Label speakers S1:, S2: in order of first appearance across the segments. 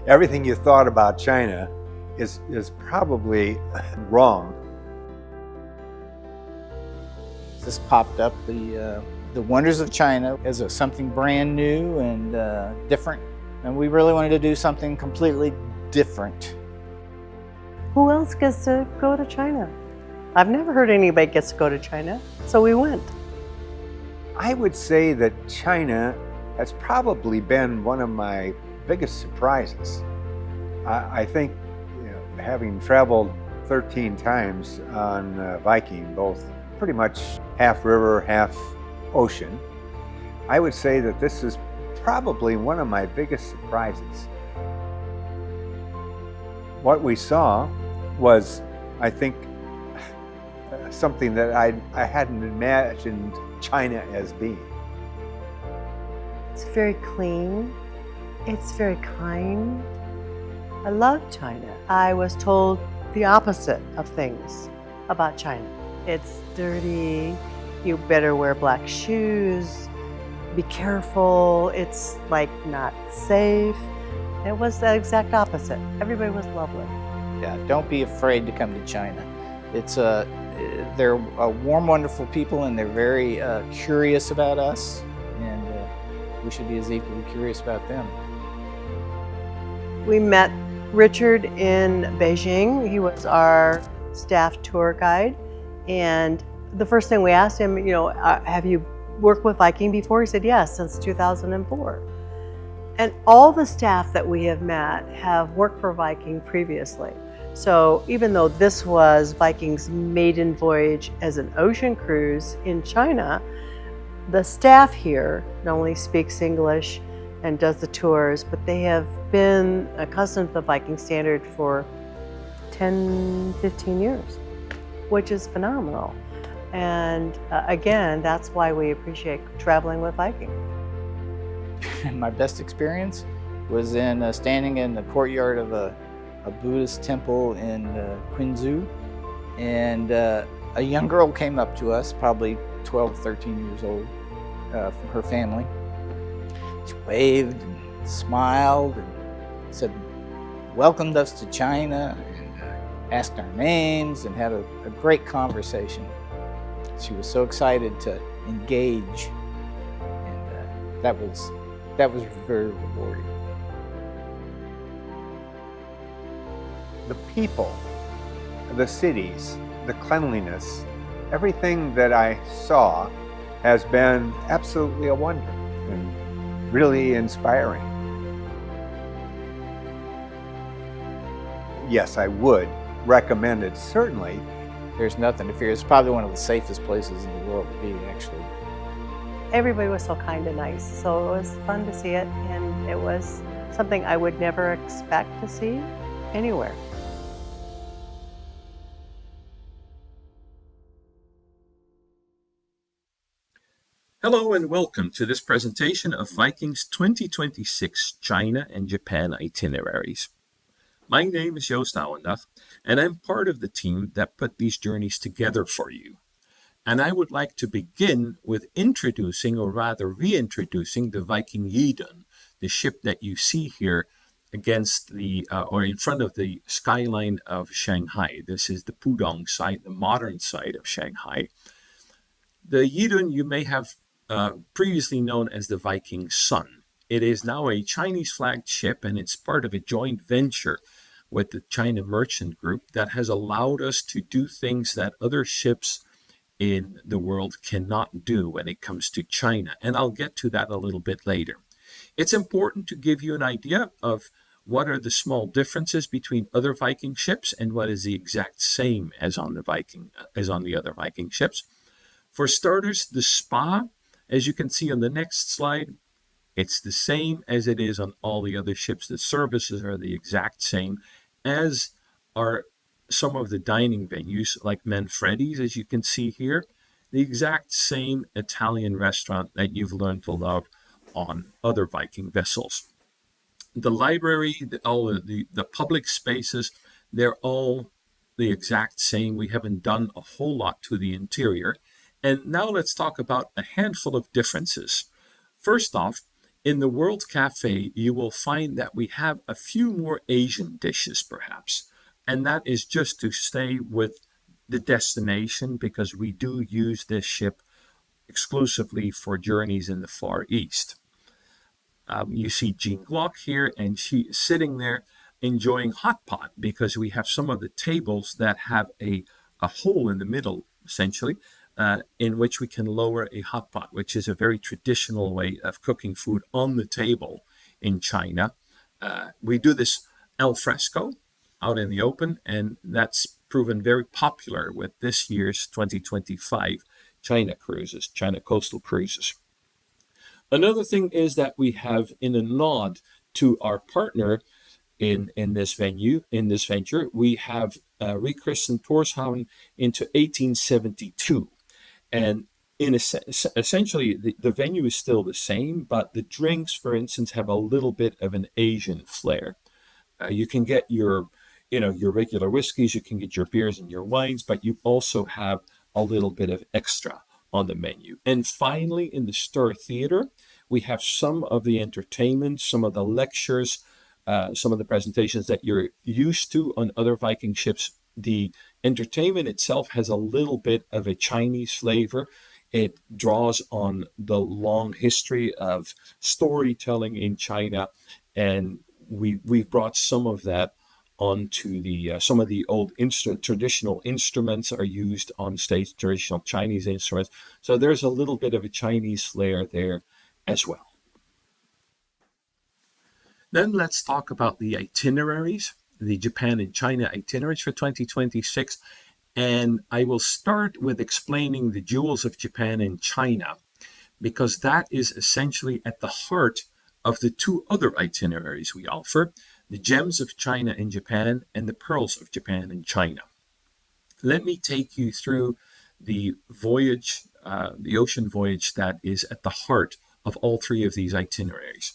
S1: Everything you thought about China is probably wrong.
S2: This popped up the wonders of China as something brand new and different, and we really wanted to do something completely different.
S3: Who else gets to go to China? I've never heard anybody gets to go to China, so we went.
S1: I would say that China has probably been one of my biggest surprises. I think, having traveled 13 times on Viking, both pretty much half river, half ocean, I would say that this is probably one of my biggest surprises. What we saw was, I think, something that I hadn't imagined China as being.
S3: It's very clean. It's very kind. I love China. I was told the opposite of things about China. It's dirty. You better wear black shoes. Be careful. It's like not safe. It was the exact opposite. Everybody was lovely.
S2: Yeah, don't be afraid to come to China. They're warm, wonderful people, and they're very curious about us, and we should be as equally curious about them.
S3: We met Richard in Beijing. He was our staff tour guide, and the first thing we asked him, have you worked with Viking before? He said, yes, since 2004. And all the staff that we have met have worked for Viking previously. So even though this was Viking's maiden voyage as an ocean cruise in China, the staff here not only speaks English and does the tours, but they have been accustomed to the Viking standard for 10, 15 years, which is phenomenal. And again, that's why we appreciate traveling with Viking.
S2: My best experience was in standing in the courtyard of a Buddhist temple in Quinzu, and a young girl came up to us, probably 12, 13 years old, from her family. She waved and smiled and said, welcomed us to China, and asked our names and had a great conversation. She was so excited to engage, and that was very rewarding.
S1: The people, the cities, the cleanliness, everything that I saw has been absolutely a wonder and really inspiring. Yes, I would recommend it, certainly.
S2: There's nothing to fear. It's probably one of the safest places in the world to be, actually.
S3: Everybody was so kind and nice, so it was fun to see it, and it was something I would never expect to see anywhere.
S4: Hello and welcome to this presentation of Viking's 2026 China and Japan itineraries. My name is Joost Ouendag, and I'm part of the team that put these journeys together for you. And I would like to begin with introducing, or rather reintroducing, the Viking Yi Dun, the ship that you see here against or in front of the skyline of Shanghai. This is the Pudong side, the modern side of Shanghai. The Yi Dun you may have previously known as the Viking Sun. It is now a Chinese flagged ship, and it's part of a joint venture with the China Merchant Group that has allowed us to do things that other ships in the world cannot do when it comes to China. And I'll get to that a little bit later. It's important to give you an idea of what are the small differences between other Viking ships and what is the exact same as on the other Viking ships. For starters, the spa, as you can see on the next slide, it's the same as it is on all the other ships. The services are the exact same, as are some of the dining venues, like Manfredi's, as you can see here, the exact same Italian restaurant that you've learned to love on other Viking vessels. The library, all the public spaces, they're all the exact same. We haven't done a whole lot to the interior. And now let's talk about a handful of differences. First off, In the World Cafe, you will find that we have a few more Asian dishes, perhaps. And that is just to stay with the destination, because we do use this ship exclusively for journeys in the Far East. You see Jean Glock here, and she is sitting there enjoying hot pot, because we have some of the tables that have a hole in the middle, essentially, in which we can lower a hot pot, which is a very traditional way of cooking food on the table in China. We do this al fresco out in the open, and that's proven very popular with this year's 2025 China cruises, China coastal cruises. Another thing is that we have, in a nod to our partner in this venture, we have rechristened Tórshavn into 1872. And essentially, the venue is still the same, but the drinks, for instance, have a little bit of an Asian flair. You can get your regular whiskeys, you can get your beers and your wines, but you also have a little bit of extra on the menu. And finally, in the Stir Theater, we have some of the entertainment, some of the lectures, some of the presentations that you're used to on other Viking ships. The entertainment itself has a little bit of a Chinese flavor. It draws on the long history of storytelling in China, and we've brought some of that onto some of the old traditional instruments are used on stage, traditional Chinese instruments. So there's a little bit of a Chinese flair there as well. Then let's talk about the itineraries, the Japan and China itineraries for 2026. And I will start with explaining the jewels of Japan and China, because that is essentially at the heart of the two other itineraries we offer, the gems of China and Japan and the pearls of Japan and China. Let me take you through the voyage, the ocean voyage that is at the heart of all three of these itineraries.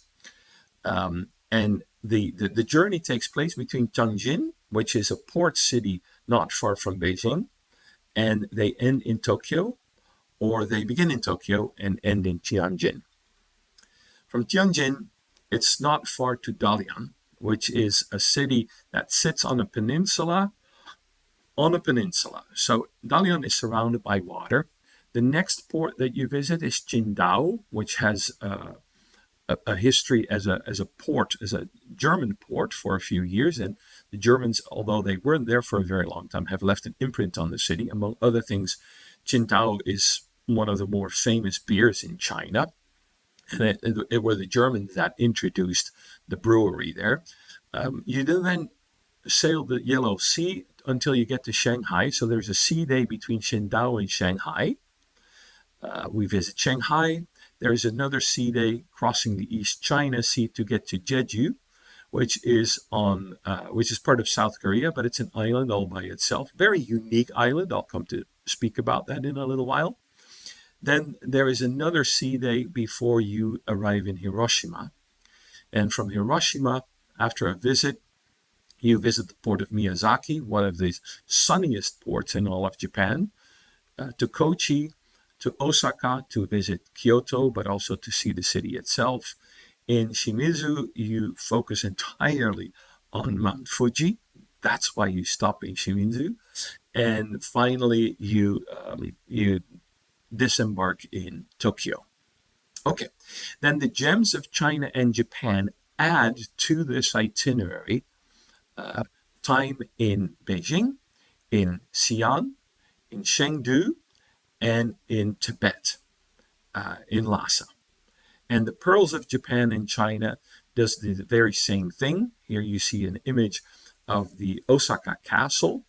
S4: And the journey takes place between Tianjin, which is a port city not far from Beijing, and they end in Tokyo, or they begin in Tokyo and end in Tianjin. From Tianjin, it's not far to Dalian, which is a city that sits on a peninsula. So Dalian is surrounded by water. The next port that you visit is Qingdao, which has a history as a port, as a German port for a few years. And the Germans, although they weren't there for a very long time, have left an imprint on the city. Among other things, Qingdao is one of the more famous beers in China. And it were the Germans that introduced the brewery there. You then sail the Yellow Sea until you get to Shanghai. So there's a sea day between Qingdao and Shanghai. We visit Shanghai. There's another sea day crossing the East China Sea to get to Jeju, which is part of South Korea, but it's an island all by itself. Very unique island. I'll come to speak about that in a little while. Then there is another sea day before you arrive in Hiroshima. And from Hiroshima, after a visit, you visit the port of Miyazaki, one of the sunniest ports in all of Japan, to Kochi, to Osaka to visit Kyoto, but also to see the city itself. In Shimizu, you focus entirely on Mount Fuji. That's why you stop in Shimizu. And finally, you disembark in Tokyo. Okay, then the gems of China and Japan add to this itinerary time in Beijing, in Xi'an, in Chengdu, and in Tibet, in Lhasa. And the pearls of Japan and China does the very same thing. Here you see an image of the Osaka castle.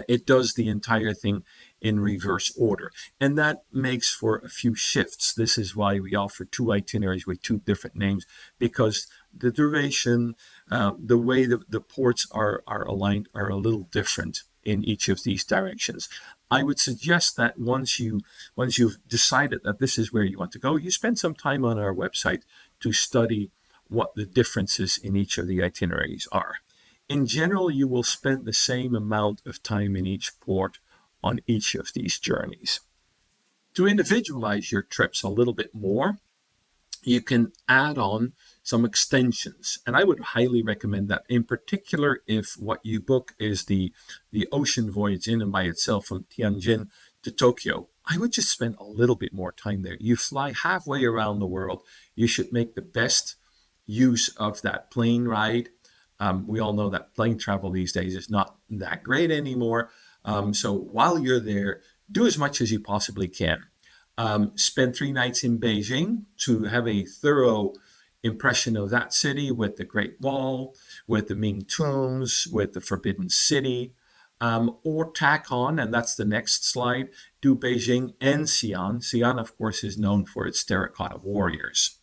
S4: It does the entire thing in reverse order. And that makes for a few shifts. This is why we offer two itineraries with two different names, because the duration, the way the ports are aligned are a little different in each of these directions. I would suggest that once you've decided that this is where you want to go, you spend some time on our website to study what the differences in each of the itineraries are. In general, you will spend the same amount of time in each port on each of these journeys. To individualize your trips a little bit more, you can add on some extensions. And I would highly recommend that, in particular, if what you book is the ocean voyage in and by itself from Tianjin to Tokyo. I would just spend a little bit more time there. You fly halfway around the world. You should make the best use of that plane ride. We all know that plane travel these days is not that great anymore. So while you're there, do as much as you possibly can. Spend 3 nights in Beijing to have a thorough impression of that city, with the Great Wall, with the Ming Tombs, with the Forbidden City. Or tack on, and that's the next slide, do Beijing and Xi'an. Xi'an, of course, is known for its terracotta warriors.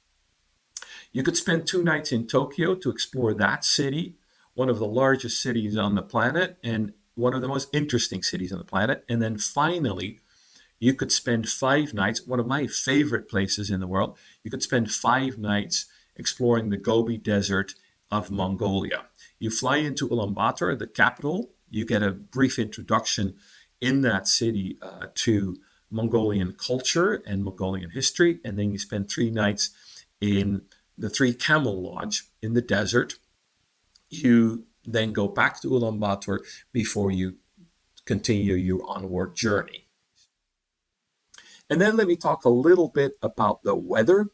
S4: You could spend 2 nights in Tokyo to explore that city, one of the largest cities on the planet and one of the most interesting cities on the planet. And then finally, you could spend 5 nights, one of my favorite places in the world. You could spend 5 nights exploring the Gobi Desert of Mongolia. You fly into Ulaanbaatar, the capital. You get a brief introduction in that city to Mongolian culture and Mongolian history. And then you spend 3 nights in the Three Camel Lodge in the desert. You then go back to Ulaanbaatar before you continue your onward journey. And then let me talk a little bit about the weather.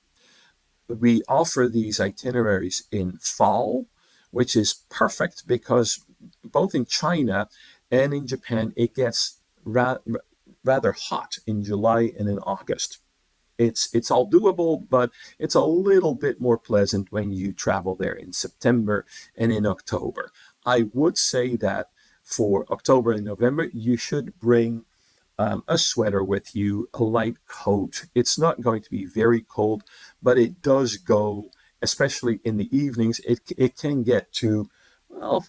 S4: We offer these itineraries in fall, which is perfect because both in China and in Japan, it gets rather hot in July and in August. It's all doable, but it's a little bit more pleasant when you travel there in September and in October. I would say that for October and November, you should bring a sweater with you, a light coat. It's not going to be very cold, but it does go, especially in the evenings, it can get to, well,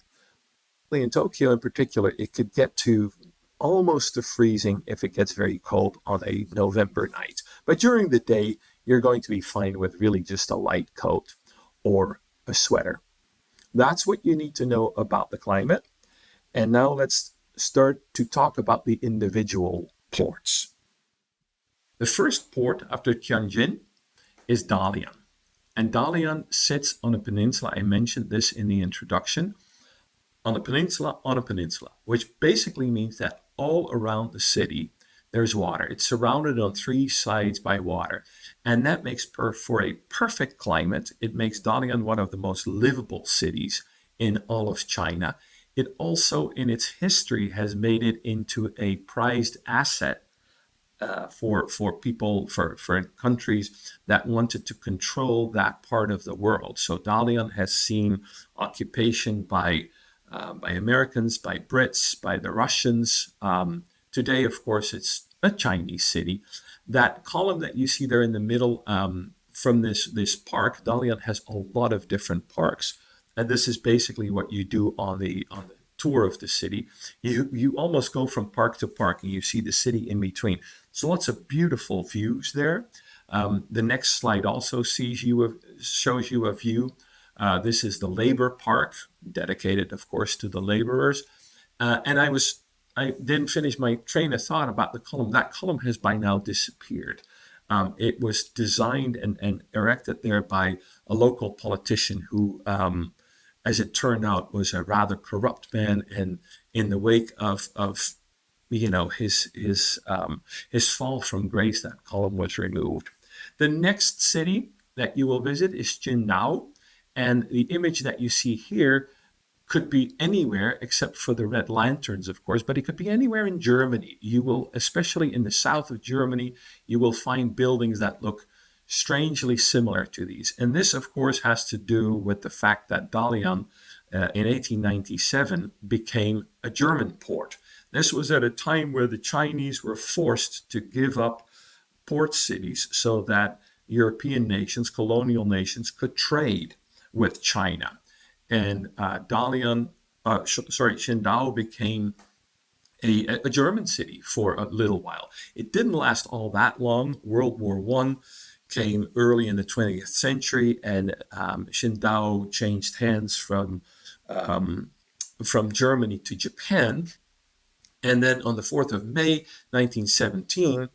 S4: in Tokyo in particular, it could get to almost to freezing if it gets very cold on a November night. But during the day, you're going to be fine with really just a light coat or a sweater. That's what you need to know about the climate. And now let's start to talk about the individual ports. The first port after Tianjin is Dalian. And Dalian sits on a peninsula. I mentioned this in the introduction. On a peninsula, which basically means that all around the city, there's water. It's surrounded on 3 sides by water. And that makes for a perfect climate. It makes Dalian one of the most livable cities in all of China. It also, in its history, has made it into a prized asset for people, for countries that wanted to control that part of the world. So Dalian has seen occupation by Americans, by Brits, by the Russians. Today, of course, it's a Chinese city. That column that you see there in the middle from this park, Dalian has a lot of different parks. And this is basically what you do on the tour of the city. You almost go from park to park and you see the city in between. So lots of beautiful views there. The next slide also shows you a view. This is the Labor Park, dedicated, of course, to the laborers. And I didn't finish my train of thought about the column. That column has by now disappeared. It was designed and erected there by a local politician who, as it turned out, was a rather corrupt man. And in the wake of his fall from grace, that column was removed. The next city that you will visit is Qingdao. And the image that you see here could be anywhere except for the red lanterns, of course, but it could be anywhere in Germany. You will, especially in the south of Germany, you will find buildings that look strangely similar to these. And this, of course, has to do with the fact that Dalian in 1897 became a German port. This was at a time where the Chinese were forced to give up port cities so that European nations, colonial nations, could trade with China. And Qingdao became a German city for a little while. It didn't last all that long. World War I came early in the 20th century, and Qingdao changed hands from Germany to Japan. And then on the 4th of May, 1917,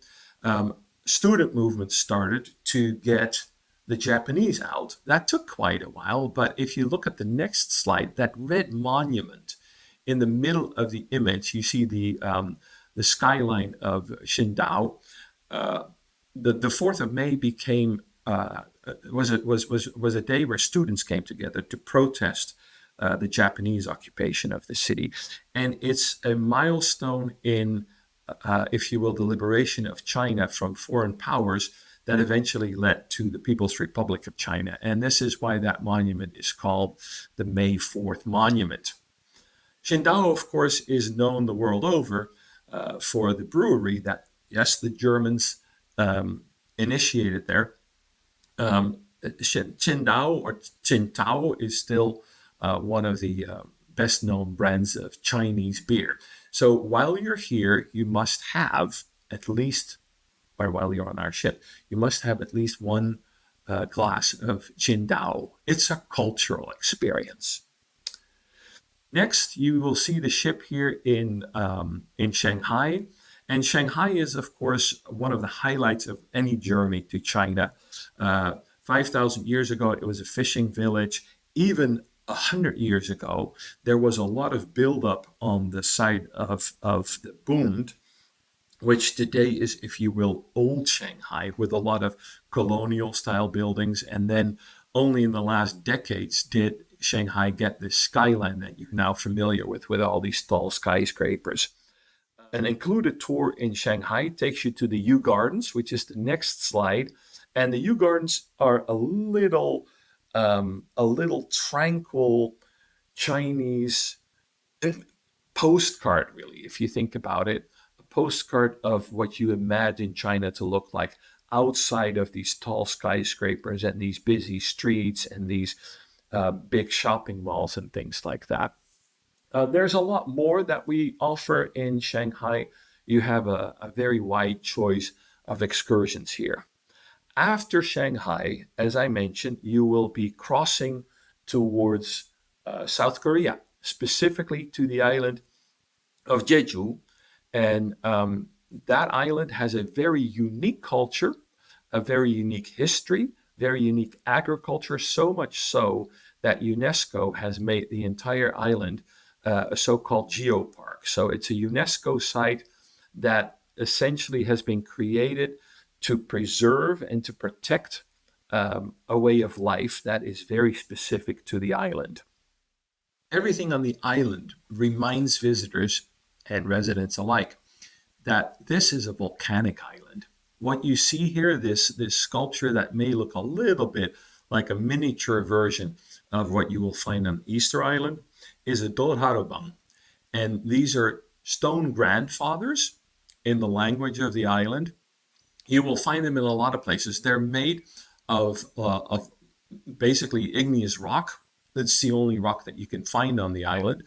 S4: student movements started to get the Japanese out. That took quite a while, but if you look at the next slide, that red monument in the middle of the image, you see the skyline of Qingdao. The 4th of May became was a day where students came together to protest the Japanese occupation of the city, and it's a milestone in, if you will, the liberation of China from foreign powers that eventually led to the People's Republic of China, and this is why that monument is called the May 4th Monument. Qingdao, of course, is known the world over for the brewery that, yes, the Germans initiated there. Qingdao or Qingdao is still one of the best known brands of Chinese beer. So while you're here, you must have at least, or while you're on our ship, you must have at least one glass of Qingdao. It's a cultural experience. Next, you will see the ship here in Shanghai. And Shanghai is, of course, one of the highlights of any journey to China. 5,000 years ago, it was a fishing village. Even 100 years ago, there was a lot of buildup on the side of the Bund, which today is, if you will, old Shanghai, with a lot of colonial-style buildings. And then only in the last decades did Shanghai get this skyline that you're now familiar with all these tall skyscrapers. An included tour in Shanghai takes you to the Yew Gardens, which is the next slide. And the Yew Gardens are a little tranquil Chinese postcard, really, if you think about it. A postcard of what you imagine China to look like outside of these tall skyscrapers and these busy streets and these big shopping malls and things like that. There's a lot more that we offer in Shanghai. You have a very wide choice of excursions here. After Shanghai, as I mentioned, you will be crossing towards South Korea, specifically to the island of Jeju. And that island has a very unique culture, a very unique history, very unique agriculture, so much so that UNESCO has made the entire island a so-called geopark. So it's a UNESCO site that essentially has been created to preserve and to protect a way of life that is very specific to the island. Everything on the island reminds visitors and residents alike that this is a volcanic island. What you see here, this sculpture that may look a little bit like a miniature version of what you will find on Easter Island, is a Dolharobang. And these are stone grandfathers in the language of the island. You will find them in a lot of places. They're made of basically igneous rock. That's the only rock that you can find on the island.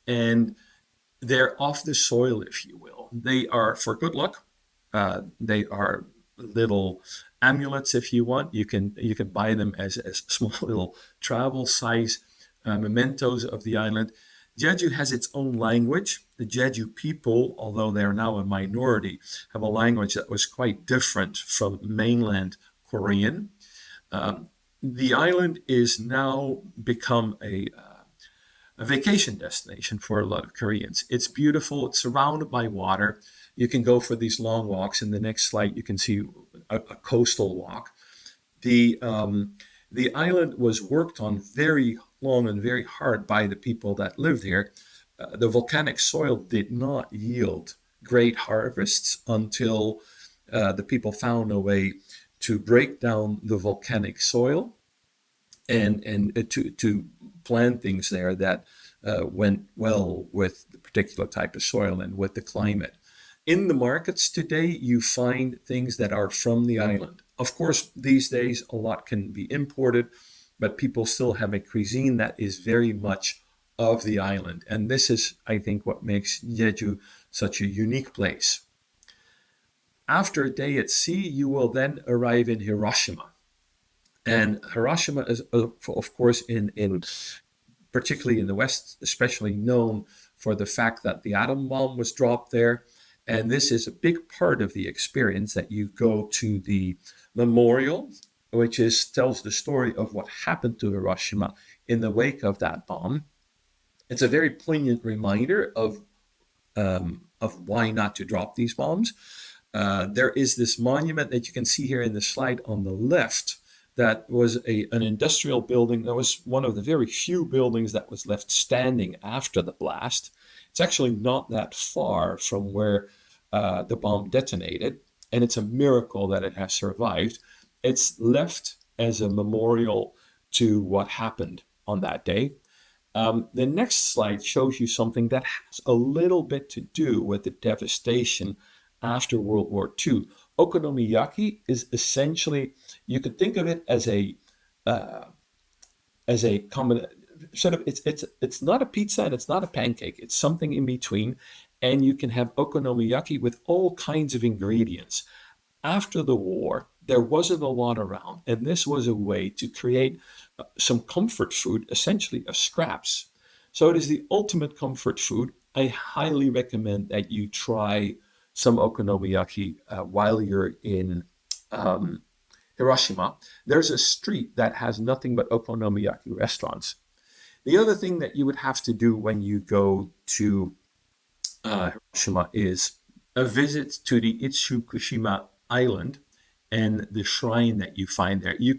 S4: And they're off the soil, if you will. They are for good luck. They are little amulets, if you want. You can buy them as small little travel size mementos of the island. Jeju has its own language. The Jeju people, although they're now a minority, have a language that was quite different from mainland Korean. The island is now become a vacation destination for a lot of Koreans. It's beautiful. It's surrounded by water. You can go for these long walks. In the next slide, you can see a coastal walk. The island was worked on very long and very hard by the people that lived here. The volcanic soil did not yield great harvests until the people found a way to break down the volcanic soil and to plant things there that went well with the particular type of soil and with the climate. In the markets today, you find things that are from the island. Of course, these days, a lot can be imported, but people still have a cuisine that is very much of the island. And this is, I think, what makes Jeju such a unique place. After a day at sea, you will then arrive in Hiroshima. And Hiroshima is, of course, particularly in the West, especially known for the fact that the atom bomb was dropped there. And this is a big part of the experience, that you go to the memorial which tells the story of what happened to Hiroshima in the wake of that bomb. It's a very poignant reminder of why not to drop these bombs. There is this monument that you can see here in the slide on the left that was an industrial building. That was one of the very few buildings that was left standing after the blast. It's actually not that far from where the bomb detonated, and it's a miracle that it has survived. It's left as a memorial to what happened on that day. The next slide shows you something that has a little bit to do with the devastation after World War II. Okonomiyaki is essentially, you could think of it as a common sort of, it's not a pizza and it's not a pancake. It's something in between, and you can have okonomiyaki with all kinds of ingredients. After the war, there wasn't a lot around, and this was a way to create some comfort food, essentially of scraps. So it is the ultimate comfort food. I highly recommend that you try some okonomiyaki while you're in Hiroshima. There's a street that has nothing but okonomiyaki restaurants. The other thing that you would have to do when you go to Hiroshima is a visit to the Itsukushima Island and the shrine that you find there. You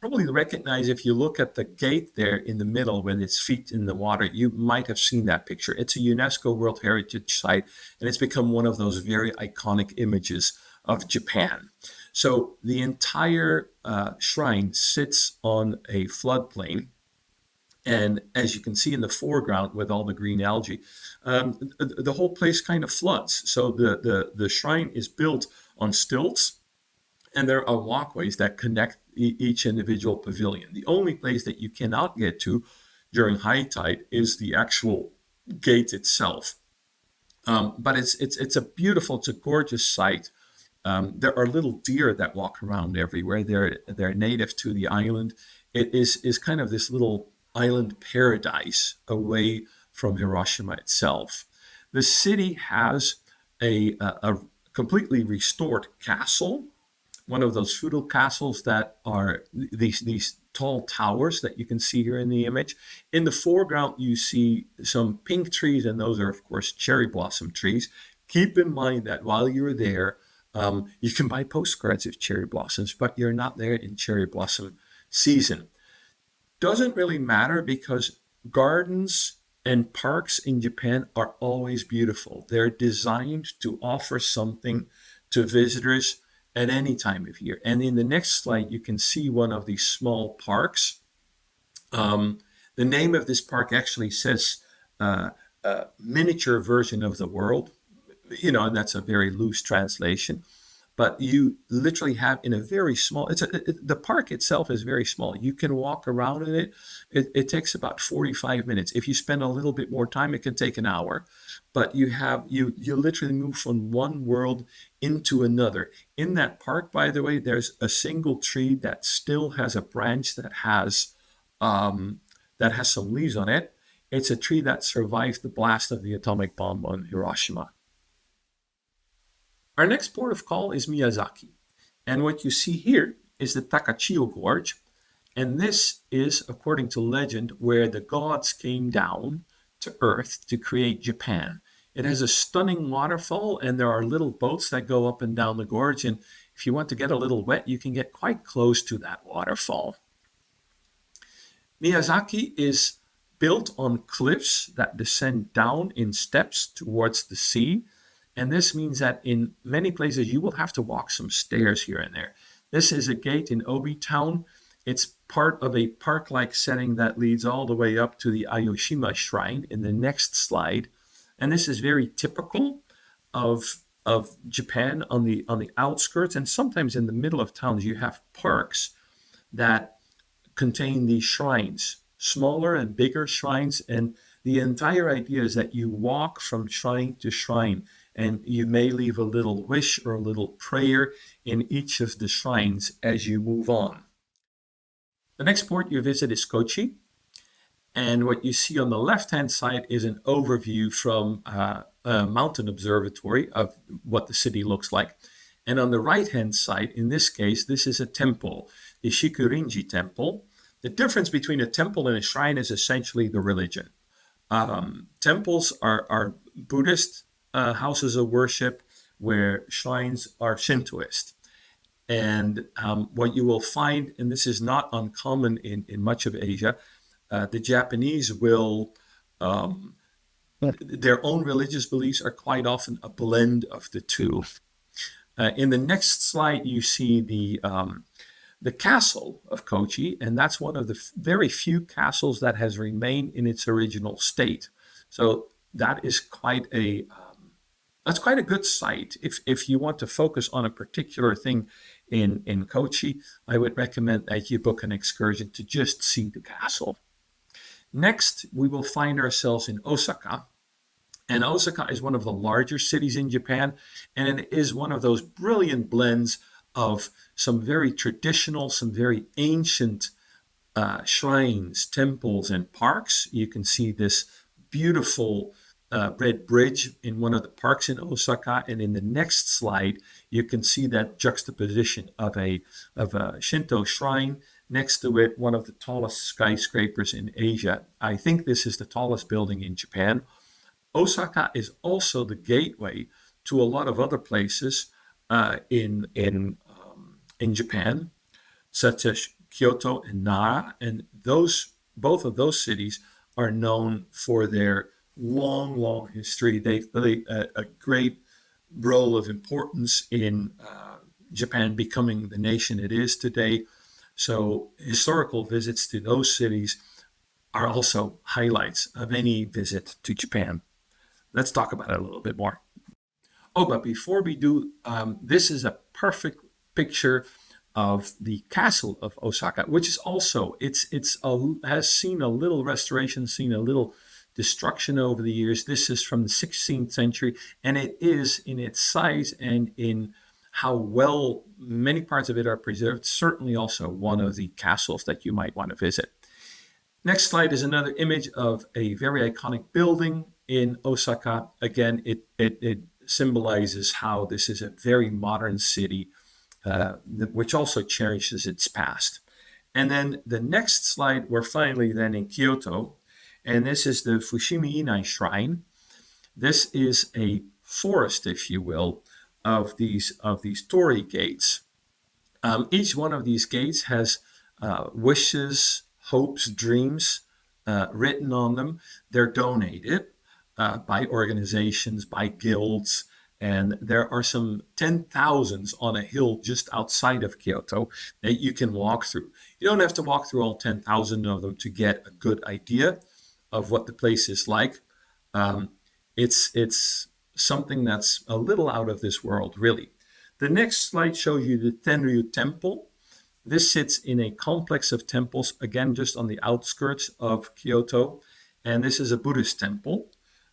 S4: probably recognize, if you look at the gate there in the middle with its feet in the water, you might have seen that picture. It's a UNESCO World Heritage Site, and it's become one of those very iconic images of Japan. So the entire shrine sits on a floodplain. And as you can see in the foreground with all the green algae, the whole place kind of floods. So the shrine is built on stilts, and there are walkways that connect each individual pavilion. The only place that you cannot get to during high tide is the actual gate itself. But it's a gorgeous sight. There are little deer that walk around everywhere. They're native to the island. It is kind of this little island paradise away from Hiroshima itself. The city has a completely restored castle, one of those feudal castles that are these tall towers that you can see here in the image. In the foreground, you see some pink trees, and those are, of course, cherry blossom trees. Keep in mind that while you're there, you can buy postcards of cherry blossoms, but you're not there in cherry blossom season. Doesn't really matter, because gardens and parks in Japan are always beautiful. They're designed to offer something to visitors at any time of year. And in the next slide, you can see one of these small parks. The name of this park actually says miniature version of the world, and that's a very loose translation. But you literally have in a very small, the park itself is very small. You can walk around in it. It takes about 45 minutes. If you spend a little bit more time, it can take an hour. But you literally move from one world into another. In that park, by the way, there's a single tree that still has a branch that has some leaves on it. It's a tree that survived the blast of the atomic bomb on Hiroshima. Our next port of call is Miyazaki. And what you see here is the Takachiyo Gorge. And this is, according to legend, where the gods came down to Earth to create Japan. It has a stunning waterfall, and there are little boats that go up and down the gorge. And if you want to get a little wet, you can get quite close to that waterfall. Miyazaki is built on cliffs that descend down in steps towards the sea. And this means that in many places you will have to walk some stairs here and there. This is a gate in Obi Town. It's part of a park-like setting that leads all the way up to the Ayoshima Shrine in the next slide. And this is very typical of Japan on the outskirts, and sometimes in the middle of towns you have parks that contain these shrines, smaller and bigger shrines. And the entire idea is that you walk from shrine to shrine, and you may leave a little wish or a little prayer in each of the shrines as you move on. The next port you visit is Kochi. And what you see on the left-hand side is an overview from a mountain observatory of what the city looks like. And on the right-hand side, in this case, this is a temple, the Shikurinji temple. The difference between a temple and a shrine is essentially the religion. Temples are Buddhist houses of worship, where shrines are Shintoist. And what you will find, and this is not uncommon in much of Asia, the Japanese will, their own religious beliefs are quite often a blend of the two. In the next slide, you see the castle of Kochi, and that's one of the very few castles that has remained in its original state. So that is quite a that's quite a good site. If you want to focus on a particular thing in Kochi, I would recommend that you book an excursion to just see the castle. Next, we will find ourselves in Osaka. And Osaka is one of the larger cities in Japan, and it is one of those brilliant blends of some very traditional, some very ancient shrines, temples, and parks. You can see this beautiful red bridge in one of the parks in Osaka, and in the next slide, you can see that juxtaposition of a Shinto shrine. Next to it, one of the tallest skyscrapers in Asia. I think this is the tallest building in Japan. Osaka is also the gateway to a lot of other places in Japan, such as Kyoto and Nara, and both of those cities are known for their long history. They play a great role of importance in Japan becoming the nation it is today. So historical visits to those cities are also highlights of any visit to Japan. Let's talk about it a little bit more. Oh, but before we do, this is a perfect picture of the castle of Osaka, which is also, has seen a little restoration, seen a little destruction over the years. This is from the 16th century, and it is, in its size and in how well many parts of it are preserved, certainly also one of the castles that you might want to visit. Next slide is another image of a very iconic building in Osaka. Again, it symbolizes how this is a very modern city, which also cherishes its past. And then the next slide, we're finally then in Kyoto, and this is the Fushimi Shrine. This is a forest, if you will, of these torii gates. Each one of these gates has wishes, hopes, dreams written on them. They're donated by organizations, by guilds, and there are some 10,000s on a hill just outside of Kyoto that you can walk through. You don't have to walk through all 10,000 of them to get a good idea of what the place is like. It's something that's a little out of this world, really. The next slide shows you the Tenryu Temple. This sits in a complex of temples, again, just on the outskirts of Kyoto. And this is a Buddhist temple.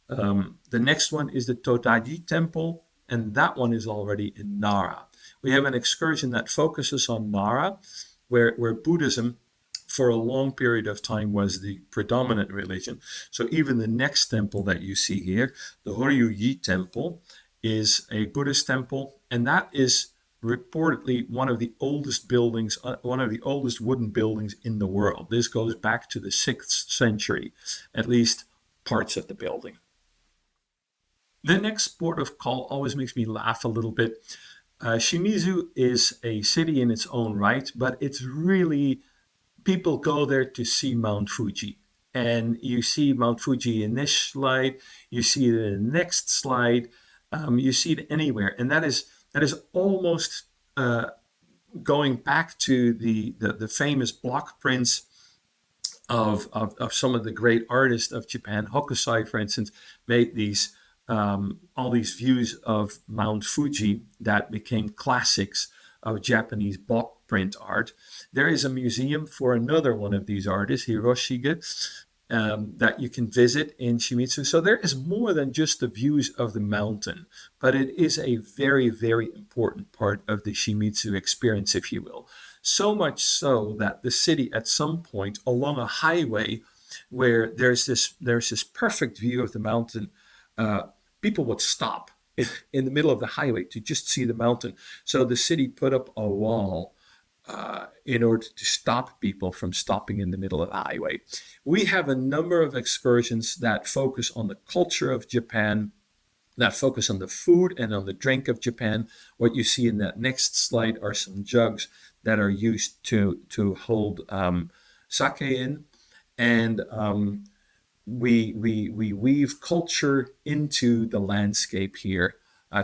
S4: The next one is the Todaji Temple, and that one is already in Nara. We have an excursion that focuses on Nara, where Buddhism, for a long period of time, was the predominant religion. So even the next temple that you see here, the Horyuji Temple, is a Buddhist temple, and that is reportedly one of the oldest buildings, one of the oldest wooden buildings in the world. This goes back to the 6th century, at least parts of the building. The next port of call always makes me laugh a little bit. Shimizu is a city in its own right, but it's really, people go there to see Mount Fuji. And you see Mount Fuji in this slide, you see it in the next slide, you see it anywhere. And that is almost going back to the famous block prints of some of the great artists of Japan. Hokusai, for instance, made these all these views of Mount Fuji that became classics of Japanese block print art. There is a museum for another one of these artists, Hiroshima, that you can visit in Shimizu. So there is more than just the views of the mountain, but it is a very, very important part of the Shimizu experience, if you will. So much so that the city at some point along a highway where there's this perfect view of the mountain, people would stop in the middle of the highway to just see the mountain. So the city put up a wall in order to stop people from stopping in the middle of the highway. We have a number of excursions that focus on the culture of Japan, that focus on the food and on the drink of Japan. What you see in that next slide are some jugs that are used to hold sake in, and we weave culture into the landscape here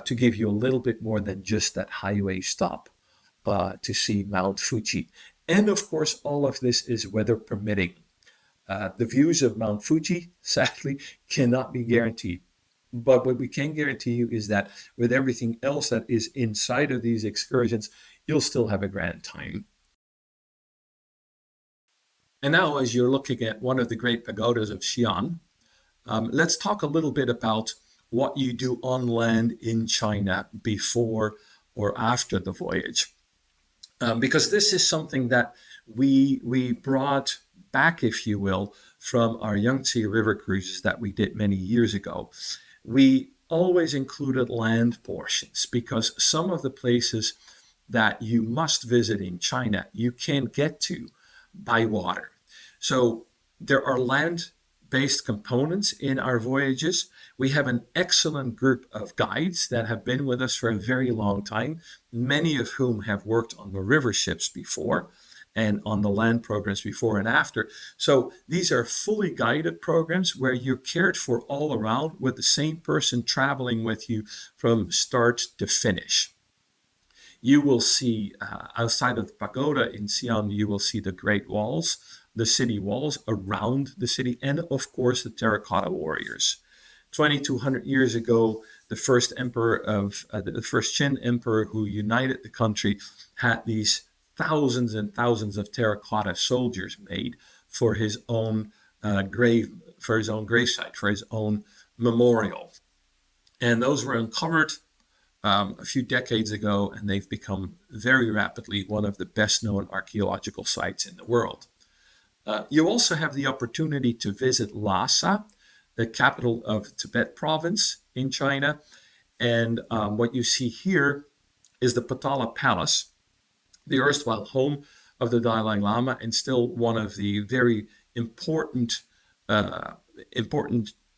S4: to give you a little bit more than just that highway stop to see Mount Fuji. And of course, all of this is weather permitting. The views of Mount Fuji, sadly, cannot be guaranteed. But what we can guarantee you is that with everything else that is inside of these excursions, you'll still have a grand time. And now, as you're looking at one of the great pagodas of Xi'an, let's talk a little bit about what you do on land in China before or after the voyage. Because this is something that we brought back, if you will, from our Yangtze River cruises that we did many years ago. We always included land portions because some of the places that you must visit in China, you can't get to by water. So there are land-based components in our voyages. We have an excellent group of guides that have been with us for a very long time, many of whom have worked on the river ships before and on the land programs before and after. So these are fully guided programs where you're cared for all around with the same person traveling with you from start to finish. You will see outside of the pagoda in Xi'an, you will see the Great Walls, the city walls around the city, and of course the terracotta warriors. 2,200 years ago, the first emperor of the first Qin emperor who united the country had these thousands and thousands of terracotta soldiers made for his own gravesite, for his own memorial, and those were uncovered a few decades ago, and they've become very rapidly one of the best known archaeological sites in the world. You also have the opportunity to visit Lhasa, the capital of Tibet province in China. And what you see here is the Potala Palace, the erstwhile home of the Dalai Lama, and still one of the very important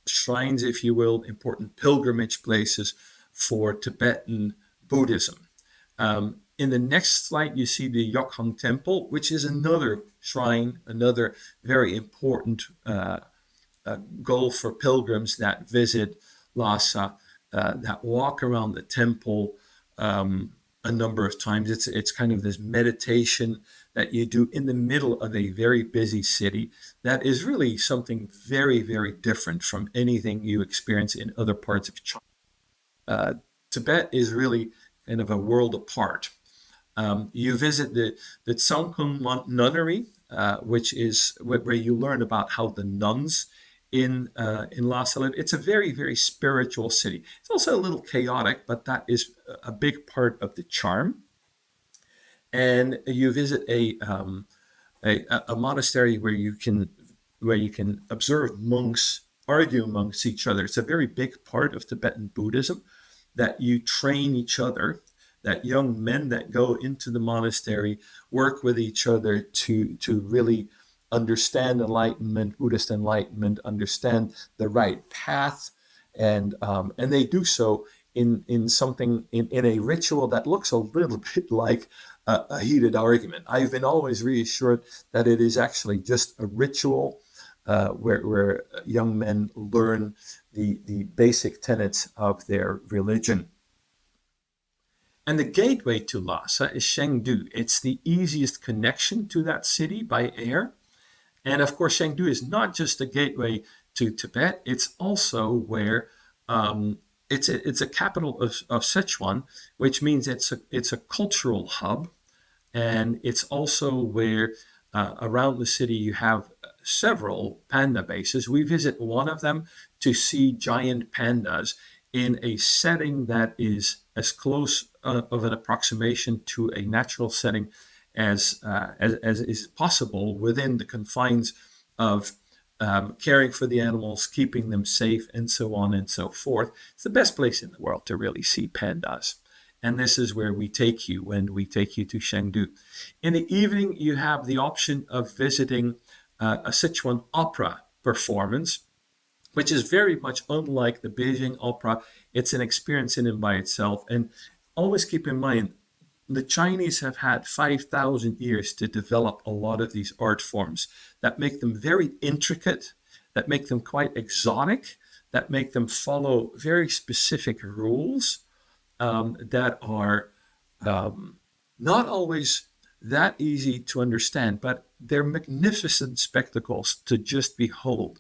S4: shrines, if you will, important pilgrimage places for Tibetan Buddhism. In the next slide, you see the Yokhang Temple, which is another shrine, another very important goal for pilgrims that visit Lhasa, that walk around the temple a number of times. It's kind of this meditation that you do in the middle of a very busy city that is really something very, very different from anything you experience in other parts of China. Tibet is really kind of a world apart. You visit the Tsangkung Nunnery, which is where you learn about how the nuns in Lhasa live. It's a very, very spiritual city. It's also a little chaotic, but that is a big part of the charm. And you visit a monastery where you can observe monks argue amongst each other. It's a very big part of Tibetan Buddhism that you train each other, that young men that go into the monastery work with each other to really understand enlightenment, Buddhist enlightenment, understand the right path, and they do so in a ritual that looks a little bit like a heated argument. I've been always reassured that it is actually just a ritual where young men learn the basic tenets of their religion. And the gateway to Lhasa is Chengdu. It's the easiest connection to that city by air. And of course, Chengdu is not just a gateway to Tibet, it's also where it's a capital of Sichuan, which means it's a cultural hub. And it's also where around the city you have several panda bases. We visit one of them to see giant pandas in a setting that is as close of an approximation to a natural setting as is possible within the confines of caring for the animals, keeping them safe, and so on and so forth. It's the best place in the world to really see pandas. And this is where we take you when we take you to Chengdu. In the evening, you have the option of visiting a Sichuan opera performance, which is very much unlike the Beijing opera. It's an experience in and by itself. And always keep in mind, the Chinese have had 5,000 years to develop a lot of these art forms that make them very intricate, that make them quite exotic, that make them follow very specific rules that are not always that easy to understand, but they're magnificent spectacles to just behold.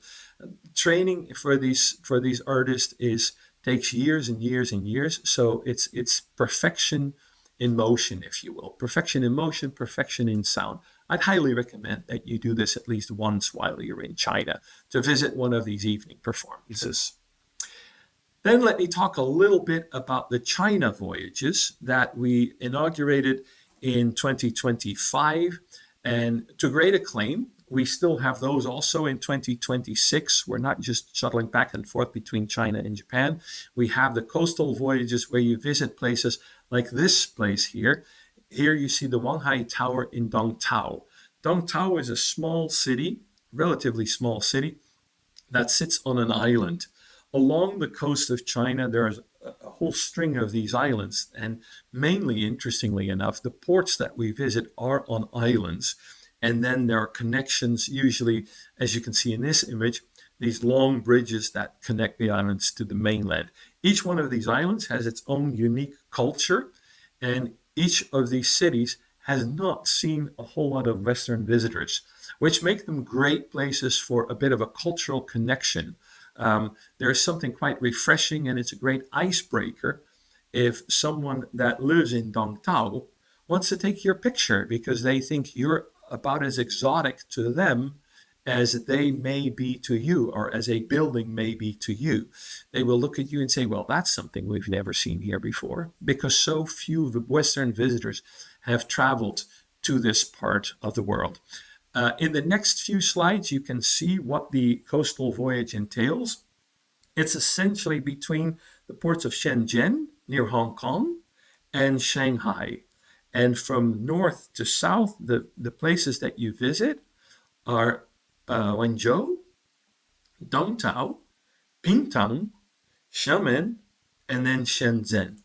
S4: Training for these artists takes years and years and years, so it's perfection in motion, if you will. Perfection in motion, perfection in sound. I'd highly recommend that you do this at least once while you're in China, to visit one of these evening performances. Then let me talk a little bit about the China voyages that we inaugurated in 2025, and to great acclaim. We still have those also in 2026. We're not just shuttling back and forth between China and Japan. We have the coastal voyages where you visit places like this place here. Here you see the Wanghai Tower in Dongtao. Dongtao is a small city, relatively small city, that sits on an island. Along the coast of China, there's a whole string of these islands. And mainly, interestingly enough, the ports that we visit are on islands. And then there are connections, usually, as you can see in this image, these long bridges that connect the islands to the mainland. Each one of these islands has its own unique culture, and each of these cities has not seen a whole lot of Western visitors, which make them great places for a bit of a cultural connection. There's something quite refreshing, and it's a great icebreaker if someone that lives in Dongtao wants to take your picture because they think you're about as exotic to them as they may be to you, or as a building may be to you. They will look at you and say, well, that's something we've never seen here before, because so few Western visitors have traveled to this part of the world. In the next few slides, you can see what the coastal voyage entails. It's essentially between the ports of Shenzhen, near Hong Kong, and Shanghai. And from north to south, the places that you visit are Wenzhou, Dongtao, Pingtang, Xiamen, and then Shenzhen.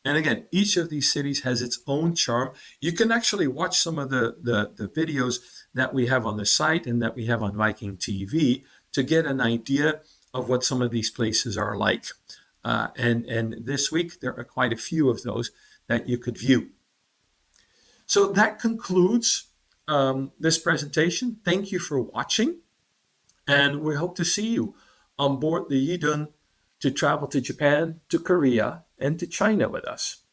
S4: And again, each of these cities has its own charm. You can actually watch some of the videos that we have on the site and that we have on Viking.TV to get an idea of what some of these places are like. And this week, there are quite a few of those that you could view. So that concludes this presentation. Thank you for watching, and we hope to see you on board the Yi Dun to travel to Japan, to Korea, and to China with us.